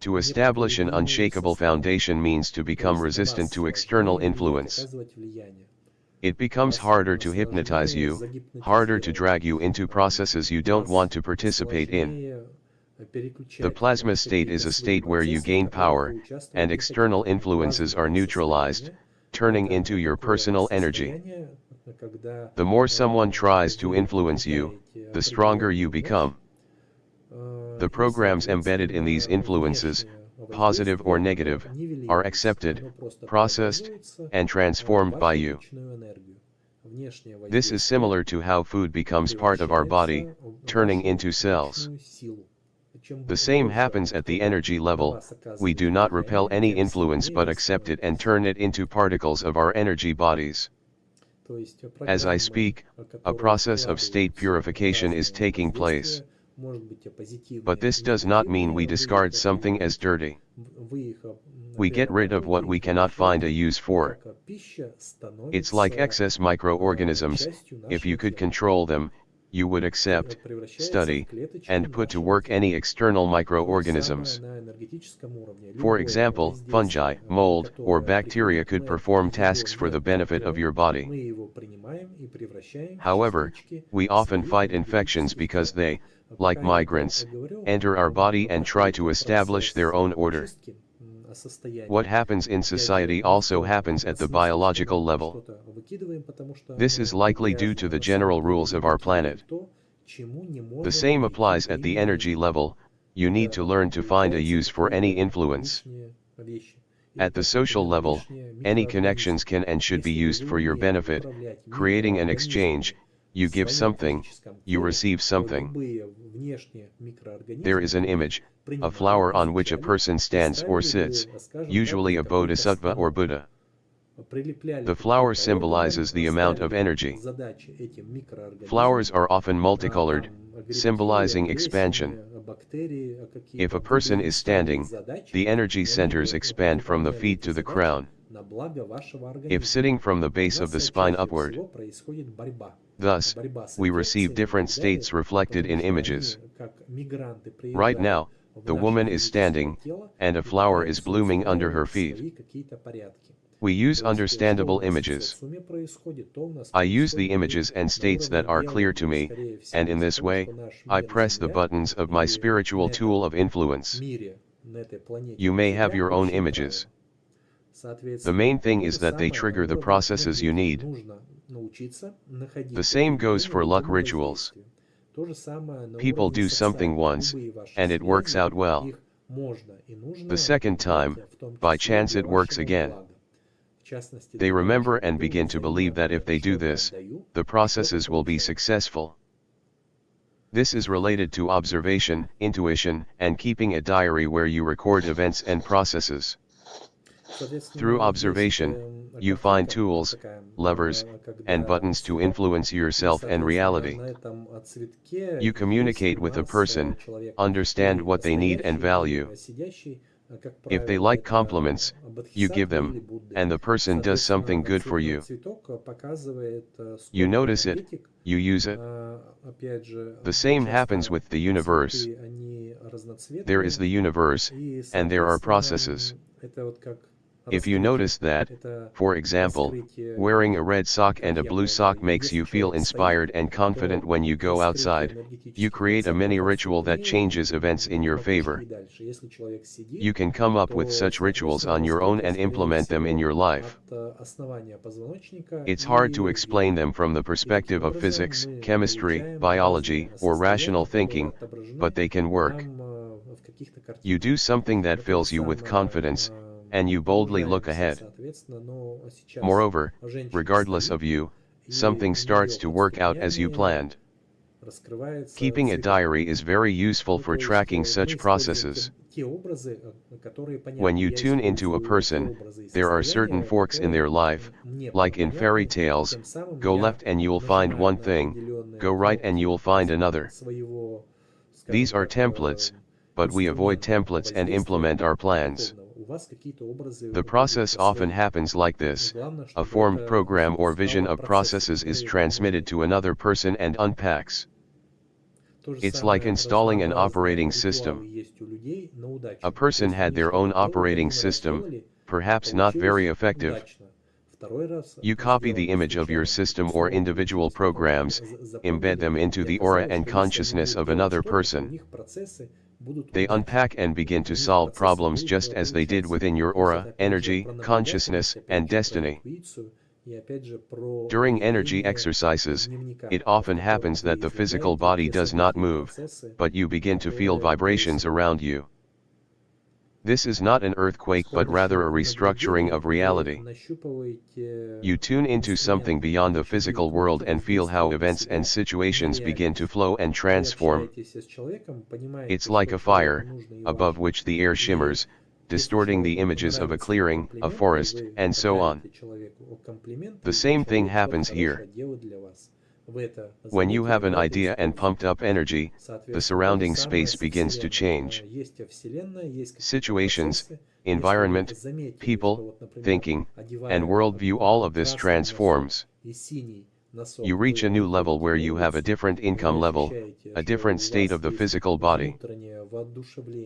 To establish an unshakable foundation means to become resistant to external influence. It becomes harder to hypnotize you, harder to drag you into processes you don't want to participate in. The plasma state is a state where you gain power, and external influences are neutralized, turning into your personal energy. The more someone tries to influence you, the stronger you become. The programs embedded in these influences, positive or negative, are accepted, processed, and transformed by you. This is similar to how food becomes part of our body, turning into cells. The same happens at the energy level. We do not repel any influence but accept it and turn it into particles of our energy bodies. As I speak, a process of state purification is taking place. But this does not mean we discard something as dirty. We get rid of what we cannot find a use for. It's like excess microorganisms. If you could control them, you would accept, study, and put to work any external microorganisms. For example, fungi, mold, or bacteria could perform tasks for the benefit of your body. However, we often fight infections because they, like migrants, enter our body and try to establish their own order. What happens in society also happens at the biological level. This is likely due to the general rules of our planet. The same applies at the energy level. You need to learn to find a use for any influence. At the social level, any connections can and should be used for your benefit, creating an exchange. You give something, you receive something. There is an image, a flower on which a person stands or sits, usually a bodhisattva or Buddha. The flower symbolizes the amount of energy. Flowers are often multicolored, symbolizing expansion. If a person is standing, the energy centers expand from the feet to the crown. If sitting, from the base of the spine upward. Thus, we receive different states reflected in images. Right now, the woman is standing, and a flower is blooming under her feet. We use understandable images. I use the images and states that are clear to me, and in this way, I press the buttons of my spiritual tool of influence. You may have your own images. The main thing is that they trigger the processes you need. The same goes for luck rituals. People do something once, and it works out well. The second time, by chance it works again. They remember and begin to believe that if they do this, the processes will be successful. This is related to observation, intuition, and keeping a diary where you record events and processes. Through observation, you find tools, levers, and buttons to influence yourself and reality. You communicate with a person, understand what they need and value. If they like compliments, you give them, and the person does something good for you. You notice it, you use it. The same happens with the universe. There is the universe, and there are processes. If you notice that, for example, wearing a red sock and a blue sock makes you feel inspired and confident when you go outside, you create a mini ritual that changes events in your favor. You can come up with such rituals on your own and implement them in your life. It's hard to explain them from the perspective of physics, chemistry, biology, or rational thinking, but they can work. You do something that fills you with confidence, and you boldly look ahead. Moreover, regardless of you, something starts to work out as you planned. Keeping a diary is very useful for tracking such processes. When you tune into a person, there are certain forks in their life, like in fairy tales. Go left and you'll find one thing, go right and you'll find another. These are templates, but we avoid templates and implement our plans. The process often happens like this: a formed program or vision of processes is transmitted to another person and unpacks. It's like installing an operating system. A person had their own operating system, perhaps not very effective. You copy the image of your system or individual programs, embed them into the aura and consciousness of another person. They unpack and begin to solve problems just as they did within your aura, energy, consciousness, and destiny. During energy exercises, it often happens that the physical body does not move, but you begin to feel vibrations around you. This is not an earthquake but rather a restructuring of reality. You tune into something beyond the physical world and feel how events and situations begin to flow and transform. It's like a fire, above which the air shimmers, distorting the images of a clearing, a forest, and so on. The same thing happens here. When you have an idea and pumped up energy, the surrounding space begins to change. Situations, environment, people, thinking, and worldview, all of this transforms. You reach a new level where you have a different income level, a different state of the physical body.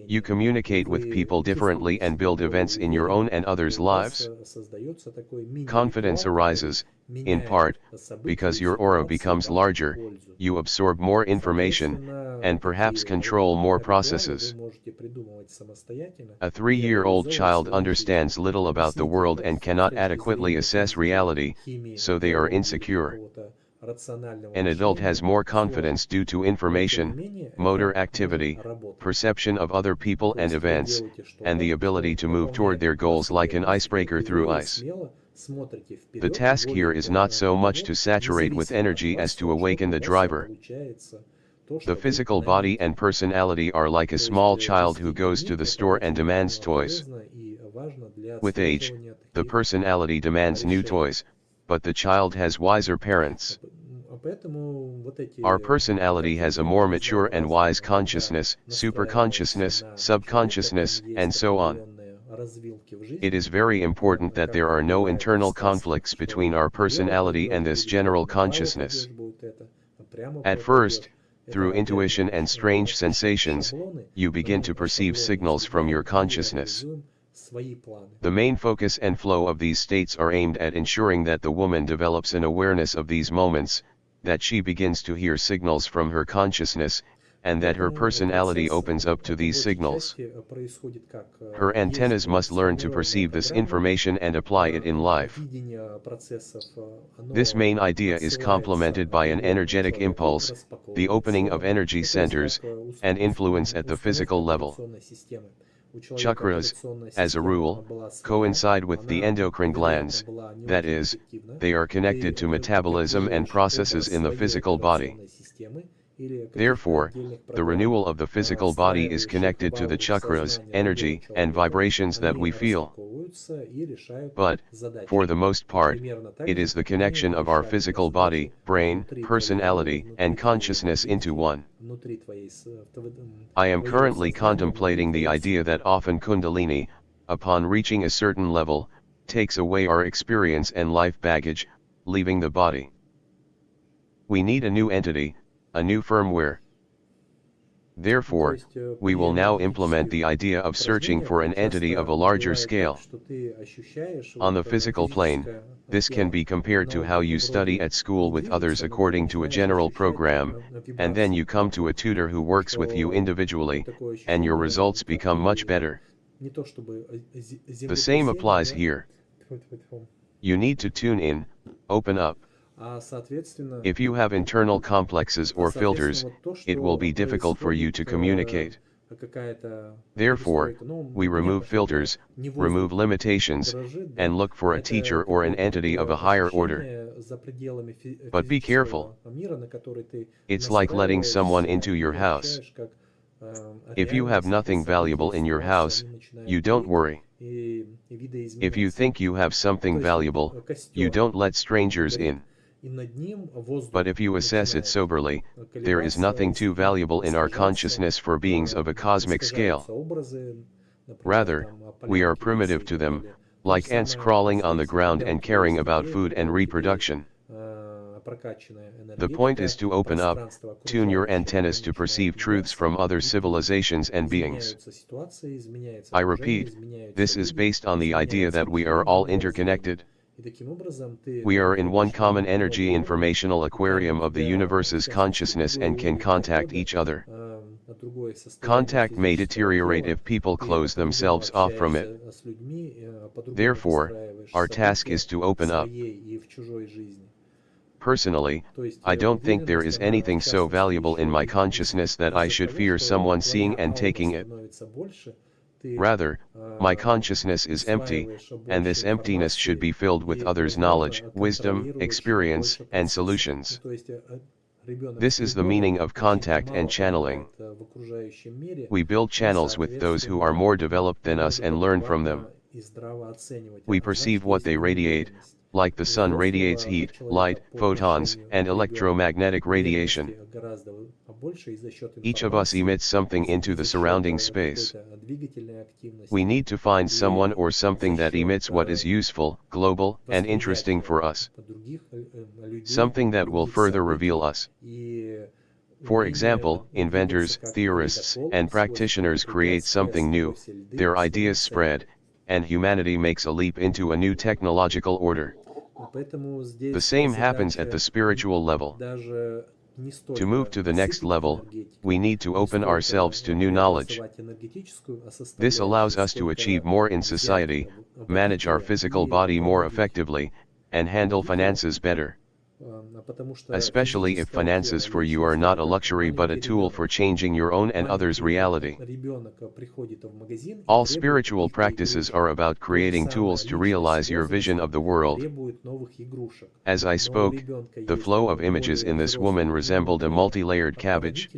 You communicate with people differently and build events in your own and others' lives. Confidence arises, in part, because your aura becomes larger, you absorb more information, and perhaps control more processes. A 3-year-old child understands little about the world and cannot adequately assess reality, so they are insecure. An adult has more confidence due to information, motor activity, perception of other people and events, and the ability to move toward their goals like an icebreaker through ice. The task here is not so much to saturate with energy as to awaken the driver. The physical body and personality are like a small child who goes to the store and demands toys. With age, the personality demands new toys, but the child has wiser parents. Our personality has a more mature and wise consciousness, superconsciousness, subconsciousness, and so on. It is very important that there are no internal conflicts between our personality and this general consciousness. At first, through intuition and strange sensations, you begin to perceive signals from your consciousness. The main focus and flow of these states are aimed at ensuring that the woman develops an awareness of these moments, that she begins to hear signals from her consciousness, and that her personality opens up to these signals. Her antennas must learn to perceive this information and apply it in life. This main idea is complemented by an energetic impulse, the opening of energy centers, and influence at the physical level. Chakras, as a rule, coincide with the endocrine glands, that is, they are connected to metabolism and processes in the physical body. Therefore, the renewal of the physical body is connected to the chakras, energy, and vibrations that we feel. But, for the most part, it is the connection of our physical body, brain, personality, and consciousness into one. I am currently contemplating the idea that often Kundalini, upon reaching a certain level, takes away our experience and life baggage, leaving the body. We need a new entity, a new firmware. Therefore, we will now implement the idea of searching for an entity of a larger scale. On the physical plane, this can be compared to how you study at school with others according to a general program, and then you come to a tutor who works with you individually, and your results become much better. The same applies here. You need to tune in, open up. If you have internal complexes or filters, it will be difficult for you to communicate. Therefore, we remove filters, remove limitations, and look for a teacher or an entity of a higher order. But be careful. It's like letting someone into your house. If you have nothing valuable in your house, you don't worry. If you think you have something valuable, you don't let strangers in. But if you assess it soberly, there is nothing too valuable in our consciousness for beings of a cosmic scale. Rather, we are primitive to them, like ants crawling on the ground and caring about food and reproduction. The point is to open up, tune your antennas to perceive truths from other civilizations and beings. I repeat, this is based on the idea that we are all interconnected. We are in one common energy informational aquarium of the universe's consciousness and can contact each other. Contact may deteriorate if people close themselves off from it. Therefore, our task is to open up. Personally, I don't think there is anything so valuable in my consciousness that I should fear someone seeing and taking it. Rather, my consciousness is empty, and this emptiness should be filled with others' knowledge, wisdom, experience, and solutions. This is the meaning of contact and channeling. We build channels with those who are more developed than us and learn from them. We perceive what they radiate, like the sun radiates heat, light, photons, and electromagnetic radiation. Each of us emits something into the surrounding space. We need to find someone or something that emits what is useful, global, and interesting for us. Something that will further reveal us. For example, inventors, theorists, and practitioners create something new, their ideas spread, and humanity makes a leap into a new technological order. The same happens at the spiritual level. To move to the next level, we need to open ourselves to new knowledge. This allows us to achieve more in society, manage our physical body more effectively, and handle finances better. Especially if finances for you are not a luxury but a tool for changing your own and others' reality. All spiritual practices are about creating tools to realize your vision of the world. As I spoke, the flow of images in this woman resembled a multi-layered cabbage.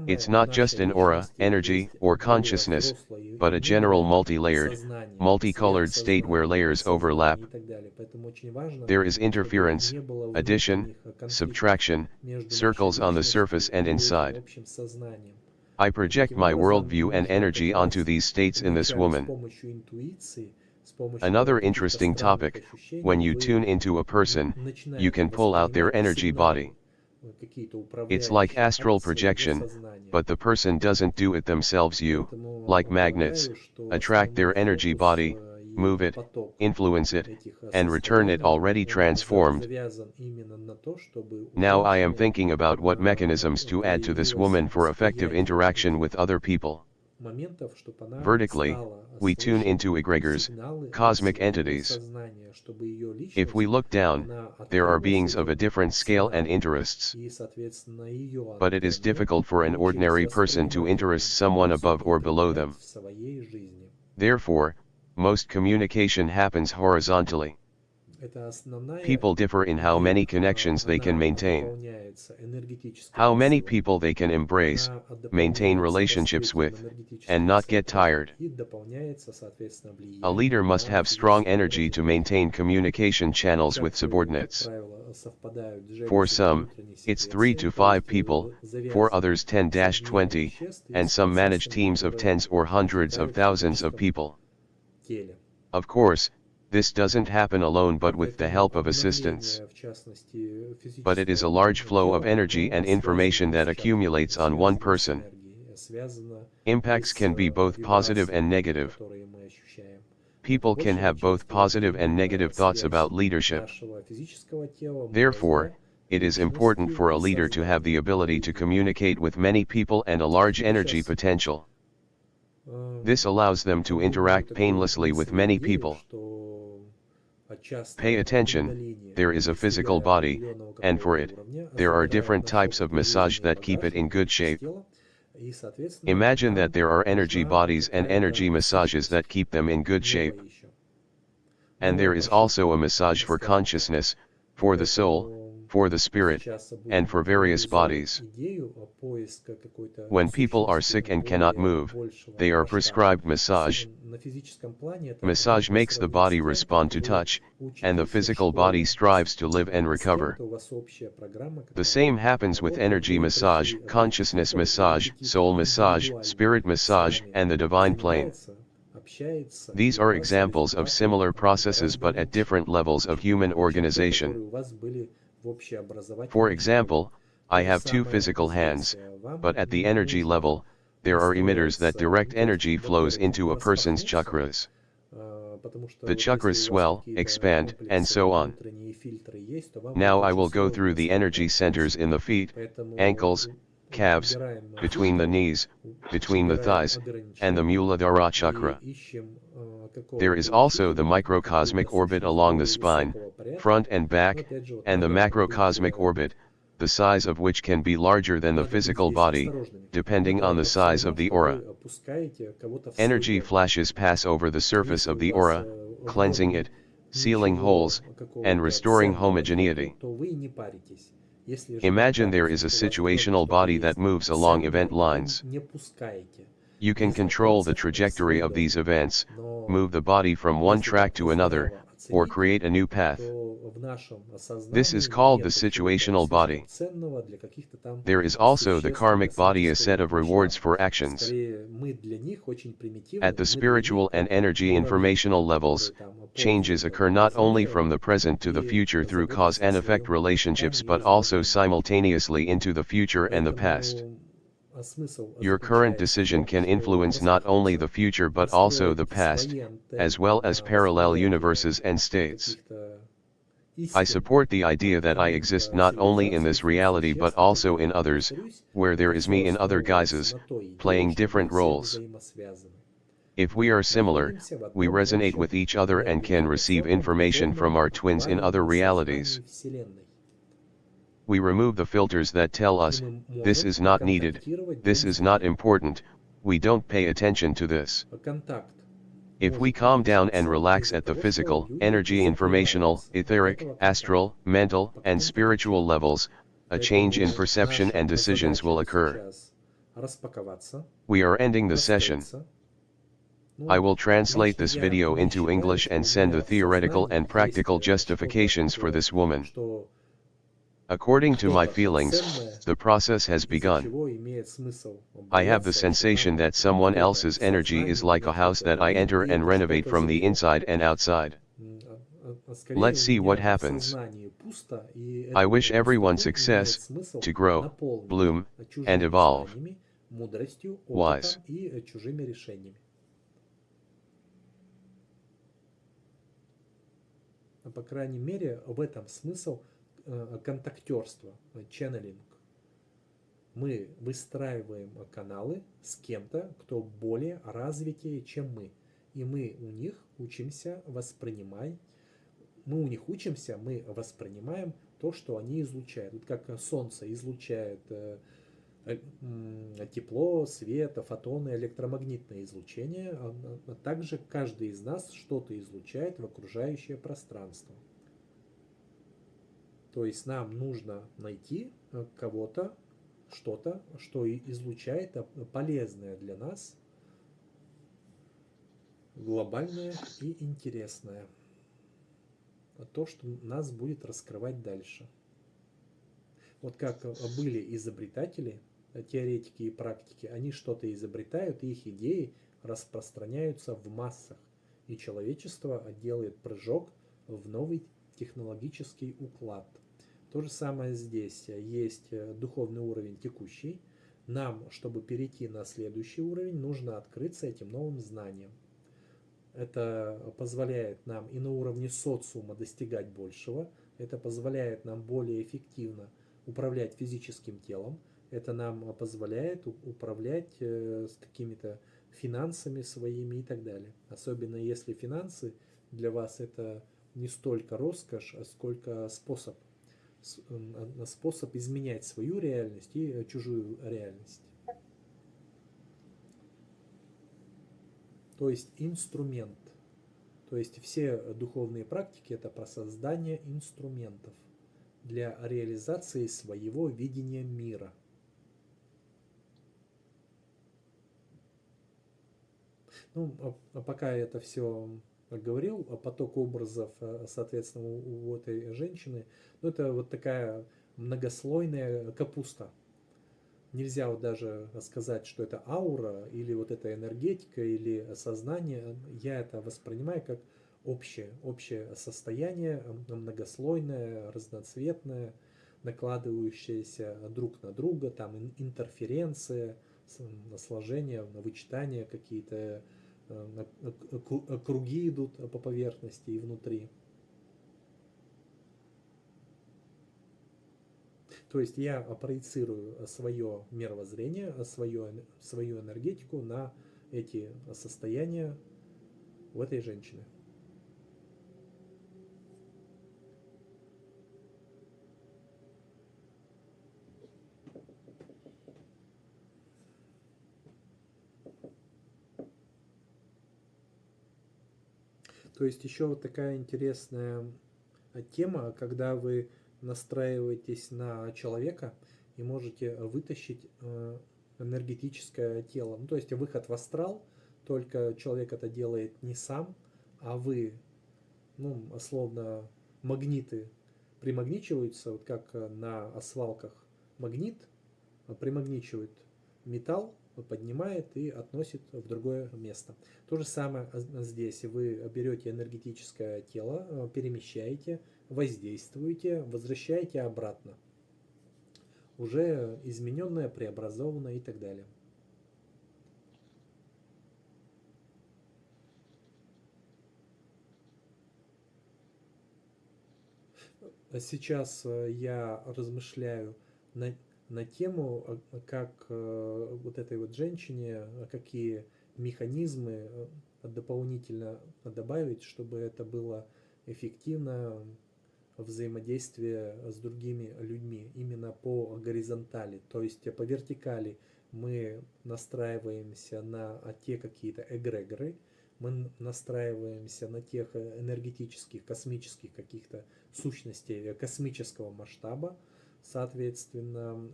It's not just an aura, energy, or consciousness, but a general multi-layered, multicolored state where layers overlap. There is interference, addition, subtraction, circles on the surface and inside. I project my worldview and energy onto these states in this woman. Another interesting topic, when you tune into a person, you can pull out their energy body. It's like astral projection, but the person doesn't do it themselves. You, like magnets, attract their energy body, move it, influence it, and return it already transformed. Now I am thinking about what mechanisms to add to this woman for effective interaction with other people. Vertically, we tune into egregors, cosmic entities. If we look down, there are beings of a different scale and interests. But it is difficult for an ordinary person to interest someone above or below them. Therefore, most communication happens horizontally. People differ in how many connections they can maintain, how many people they can embrace, maintain relationships with, and not get tired. A leader must have strong energy to maintain communication channels with subordinates. For some, it's 3 to 5 people, for others 10-20, and some manage teams of tens or hundreds of thousands of people. Of course, this doesn't happen alone but with the help of assistants. But it is a large flow of energy and information that accumulates on one person. Impacts can be both positive and negative. People can have both positive and negative thoughts about leadership. Therefore, it is important for a leader to have the ability to communicate with many people and a large energy potential. This allows them to interact painlessly with many people. Pay attention, there is a physical body, and for it, there are different types of massage that keep it in good shape. Imagine that there are energy bodies and energy massages that keep them in good shape. And there is also a massage for consciousness, for the soul, for the spirit, and for various bodies. When people are sick and cannot move, they are prescribed massage. Massage makes the body respond to touch, and the physical body strives to live and recover. The same happens with energy massage, consciousness massage, soul massage, spirit massage, and the divine plane. These are examples of similar processes but at different levels of human organization. For example, I have two physical hands, but at the energy level, there are emitters that direct energy flows into a person's chakras. The chakras swell, expand, and so on. Now I will go through the energy centers in the feet, ankles, calves, between the knees, between the thighs, and the Muladhara chakra. There is also the microcosmic orbit along the spine, front and back, and the macrocosmic orbit, the size of which can be larger than the physical body, depending on the size of the aura. Energy flashes pass over the surface of the aura, cleansing it, sealing holes, and restoring homogeneity. Imagine there is a situational body that moves along event lines. You can control the trajectory of these events, move the body from one track to another, or create a new path. This is called the situational body. There is also the karmic body, a set of rewards for actions. At the spiritual and energy informational levels, changes occur not only from the present to the future through cause and effect relationships but also simultaneously into the future and the past. Your current decision can influence not only the future but also the past, as well as parallel universes and states. I support the idea that I exist not only in this reality but also in others, where there is me in other guises, playing different roles. If we are similar, we resonate with each other and can receive information from our twins in other realities. We remove the filters that tell us, this is not needed, this is not important, we don't pay attention to this. If we calm down and relax at the physical, energy, informational, etheric, astral, mental, and spiritual levels, a change in perception and decisions will occur. We are ending the session. I will translate this video into English and send the theoretical and practical justifications for this woman. According to my feelings, the process has begun. I have the sensation that someone else's energy is like a house that I enter and renovate from the inside and outside. Let's see what happens. I wish everyone success, to grow, bloom, and evolve. Wise. По крайней мере, в этом смысл контактерства, ченнелинг. Мы выстраиваем каналы с кем-то, кто более развитее, чем мы. И мы у них учимся воспринимать. Мы у них учимся, мы воспринимаем то, что они излучают. Вот как Солнце излучает тепло, свет, фотоны, электромагнитное излучение. Также каждый из нас что-то излучает в окружающее пространство. То есть нам нужно найти кого-то, что-то, что излучает полезное для нас, глобальное и интересное. То, что нас будет раскрывать дальше. Вот как были изобретатели, теоретики и практики, они что-то изобретают, и их идеи распространяются в массах. И человечество делает прыжок в новый технологический уклад. То же самое здесь. Есть духовный уровень текущий. Нам, чтобы перейти на следующий уровень, нужно открыться этим новым знаниям. Это позволяет нам и на уровне социума достигать большего. Это позволяет нам более эффективно управлять физическим телом. Это нам позволяет управлять с какими-то финансами своими и так далее. Особенно если финансы для вас это не столько роскошь, а сколько способ изменять свою реальность и чужую реальность. То есть инструмент. То есть все духовные практики это про создание инструментов для реализации своего видения мира. Ну, а пока я это все говорил, поток образов, соответственно, у этой женщины, ну, это вот такая многослойная капуста. Нельзя вот даже сказать, что это аура, или вот эта энергетика, или сознание. Я это воспринимаю как общее состояние, многослойное, разноцветное, накладывающееся друг на друга, там интерференция, сложения, вычитания какие-то, круги идут по поверхности и внутри. То есть я проецирую свое мировоззрение, свою энергетику на эти состояния в этой женщине. То есть еще вот такая интересная тема, когда вы настраиваетесь на человека и можете вытащить энергетическое тело. Ну, то есть выход в астрал, только человек это делает не сам, а вы, ну, словно магниты примагничиваются, вот как на свалках магнит примагничивает металл, поднимает и относит в другое место. То же самое здесь. Вы берете энергетическое тело, перемещаете, воздействуете, возвращаете обратно. Уже измененное, преобразованное и так далее. Сейчас я размышляю на, на тему, как вот этой вот женщине, какие механизмы дополнительно добавить, чтобы это было эффективно взаимодействие с другими людьми именно по горизонтали, то есть по вертикали мы настраиваемся на те какие-то эгрегоры, мы настраиваемся на тех энергетических, космических каких-то сущностей космического масштаба. Соответственно,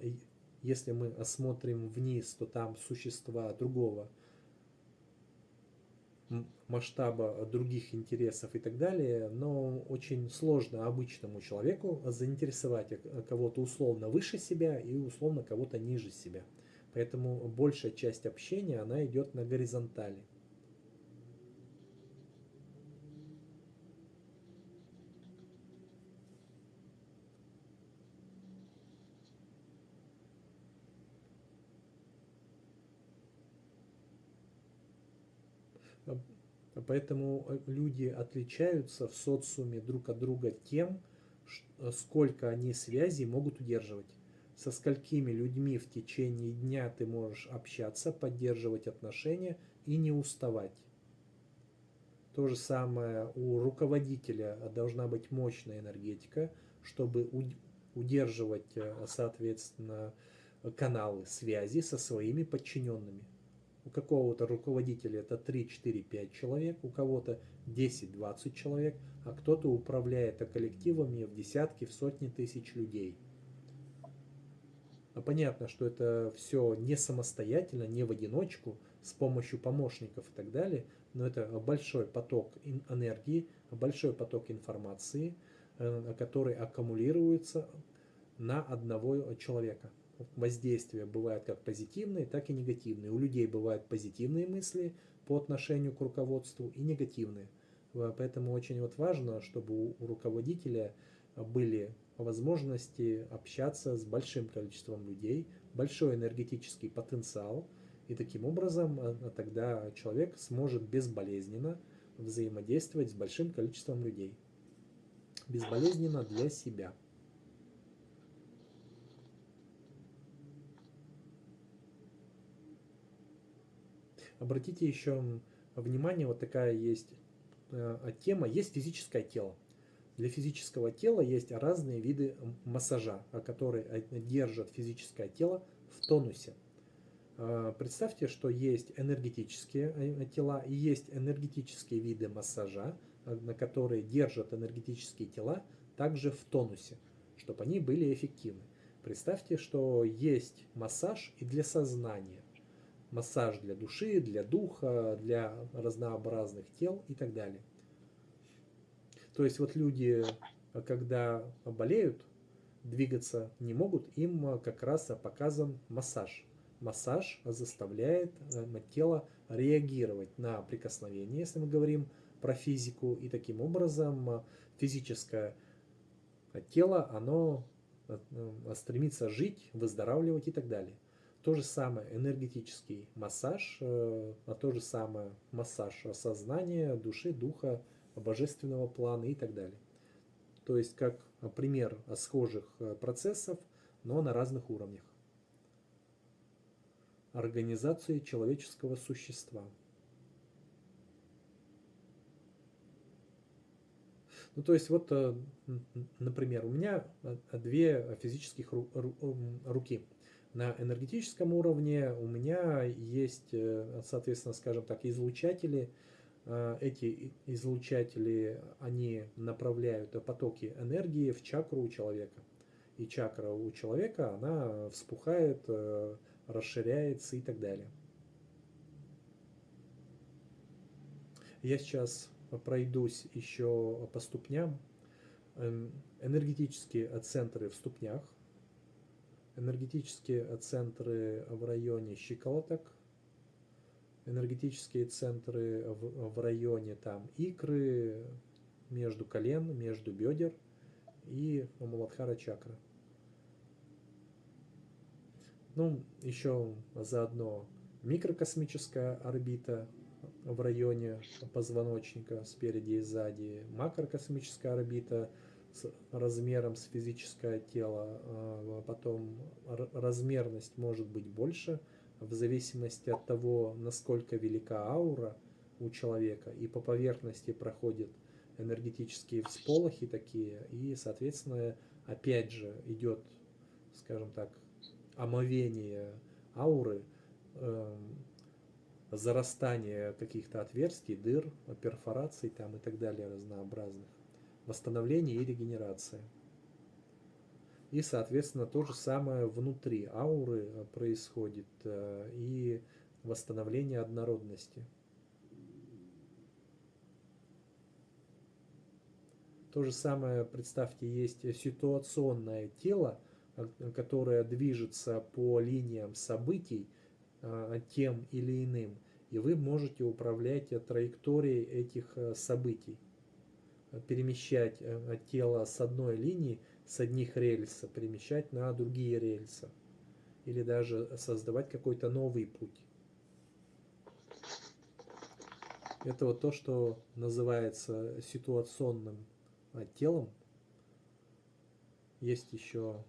если мы смотрим вниз, то там существа другого масштаба, других интересов и так далее, но очень сложно обычному человеку заинтересовать кого-то условно выше себя и условно кого-то ниже себя. Поэтому большая часть общения, она идет на горизонтали. Поэтому люди отличаются в социуме друг от друга тем, сколько они связей могут удерживать. Со сколькими людьми в течение дня ты можешь общаться, поддерживать отношения и не уставать. То же самое у руководителя должна быть мощная энергетика, чтобы удерживать, соответственно, каналы связи со своими подчиненными. У какого-то руководителя это 3, 4, 5 человек, у кого-то 10, 20 человек, а кто-то управляет коллективами в десятки, в сотни тысяч людей. Понятно, что это все не самостоятельно, не в одиночку, с помощью помощников и так далее, но это большой поток энергии, большой поток информации, который аккумулируется на одного человека. Воздействия бывают как позитивные, так и негативные. У людей бывают позитивные мысли по отношению к руководству и негативные. Поэтому очень вот важно, чтобы у руководителя были возможности общаться с большим количеством людей, большой энергетический потенциал, и таким образом тогда человек сможет безболезненно взаимодействовать с большим количеством людей. Безболезненно для себя. Обратите еще внимание, вот такая есть тема, есть физическое тело. Для физического тела есть разные виды массажа, которые держат физическое тело в тонусе. Представьте, что есть энергетические тела и есть энергетические виды массажа, на которые держат энергетические тела также в тонусе, чтобы они были эффективны. Представьте, что есть массаж и для сознания. Массаж для души, для духа, для разнообразных тел и так далее. То есть вот люди, когда болеют, двигаться не могут, им как раз показан массаж. Массаж заставляет тело реагировать на прикосновение, если мы говорим про физику, и таким образом физическое тело, оно стремится жить, выздоравливать и так далее. То же самое энергетический массаж, то же самое массаж сознания, души, духа, божественного плана и так далее. То есть как пример схожих процессов, но на разных уровнях организации человеческого существа. Ну, то есть вот, например, у меня две физических руки. На энергетическом уровне у меня есть, соответственно, скажем так, излучатели. Эти излучатели, они направляют потоки энергии в чакру у человека. И чакра у человека, она вспухает, расширяется и так далее. Я сейчас пройдусь еще по ступням. Энергетические центры в ступнях, энергетические центры в районе щиколоток, энергетические центры в районе там икры, между колен, между бедер и Муладхара чакра. Ну, еще заодно микрокосмическая орбита в районе позвоночника спереди и сзади, макрокосмическая орбита с размером с физическое тело, потом размерность может быть больше в зависимости от того, насколько велика аура у человека, и по поверхности проходят энергетические всполохи такие, и, соответственно, опять же идет, скажем так, омовение ауры, зарастание каких-то отверстий, дыр, перфораций там и так далее разнообразных, восстановление и регенерация. И, соответственно, то же самое внутри ауры происходит, и восстановление однородности. То же самое, представьте, есть ситуационное тело, которое движется по линиям событий, тем или иным, и вы можете управлять траекторией этих событий, перемещать тело с одной линии, с одних рельс, перемещать на другие рельсы, или даже создавать какой-то новый путь. Это вот то, что называется ситуационным телом. Есть еще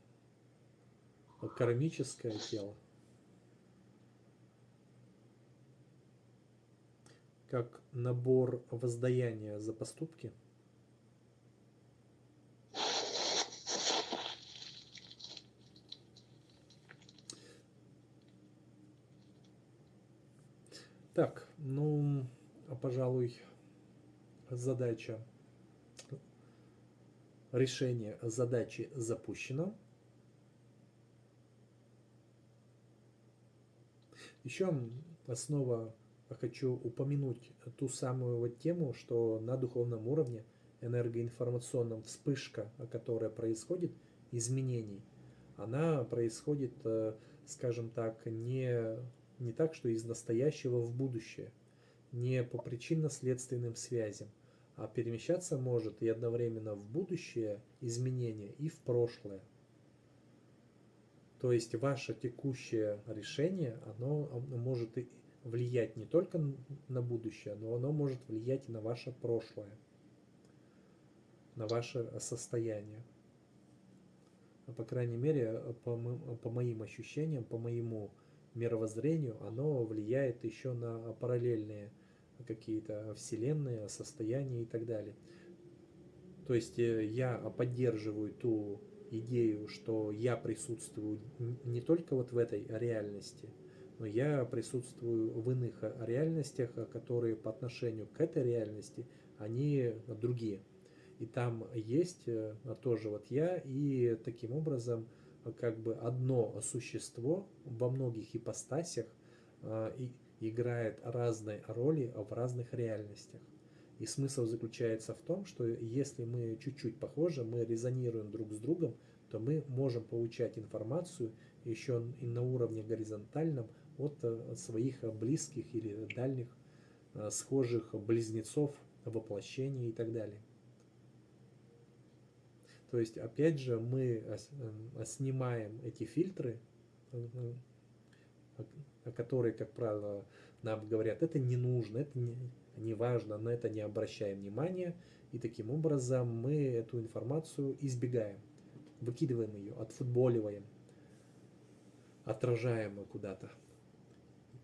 кармическое тело, как набор воздаяния за поступки. Так, ну, пожалуй, задача, решение задачи запущено. Еще снова хочу упомянуть ту самую вот тему, что на духовном уровне энергоинформационном вспышка, которая происходит, изменений, она происходит, скажем так, не так, что из настоящего в будущее, не по причинно-следственным связям, а перемещаться может и одновременно в будущее изменение, и в прошлое. То есть ваше текущее решение, оно может влиять не только на будущее, но оно может влиять и на ваше прошлое, на ваше состояние. По крайней мере, по моим ощущениям, по моему мировоззрению, оно влияет еще на параллельные какие-то вселенные, состояния и так далее. То есть я поддерживаю ту идею, что я присутствую не только вот в этой реальности, но я присутствую в иных реальностях, которые по отношению к этой реальности, они другие. И там есть тоже вот я, и таким образом как бы одно существо во многих ипостасях играет разные роли в разных реальностях. И смысл заключается в том, что если мы чуть-чуть похожи, мы резонируем друг с другом, то мы можем получать информацию еще и на уровне горизонтальном от своих близких или дальних, схожих близнецов, воплощений и так далее. То есть, опять же, мы снимаем эти фильтры, которые, как правило, нам говорят, это не нужно, это не важно, на это не обращаем внимания, и таким образом мы эту информацию избегаем, выкидываем ее, отфутболиваем, отражаем куда-то.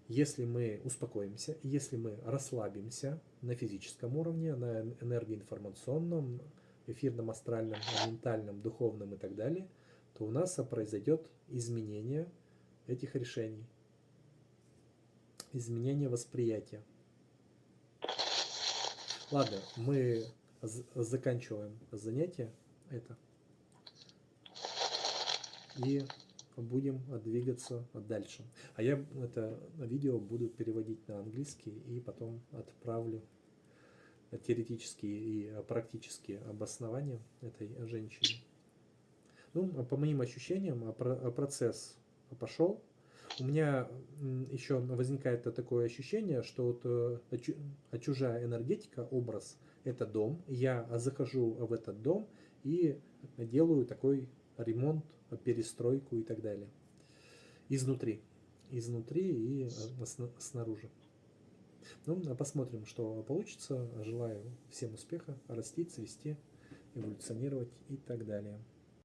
Если мы успокоимся, если мы расслабимся на физическом уровне, на энергоинформационном, эфирном, астральном, ментальном, духовном и так далее, то у нас произойдет изменение этих решений, изменение восприятия. Ладно, мы заканчиваем занятие это и будем двигаться дальше. А я это видео буду переводить на английский и потом отправлю теоретические и практические обоснования этой женщине. Ну, по моим ощущениям, процесс пошел. У меня еще возникает такое ощущение, что вот чужая энергетика, образ, это дом. Я захожу в этот дом и делаю такой ремонт, перестройку и так далее. Изнутри и снаружи. Ну, посмотрим, что получится. Желаю всем успеха, расти, цвести, эволюционировать и так далее.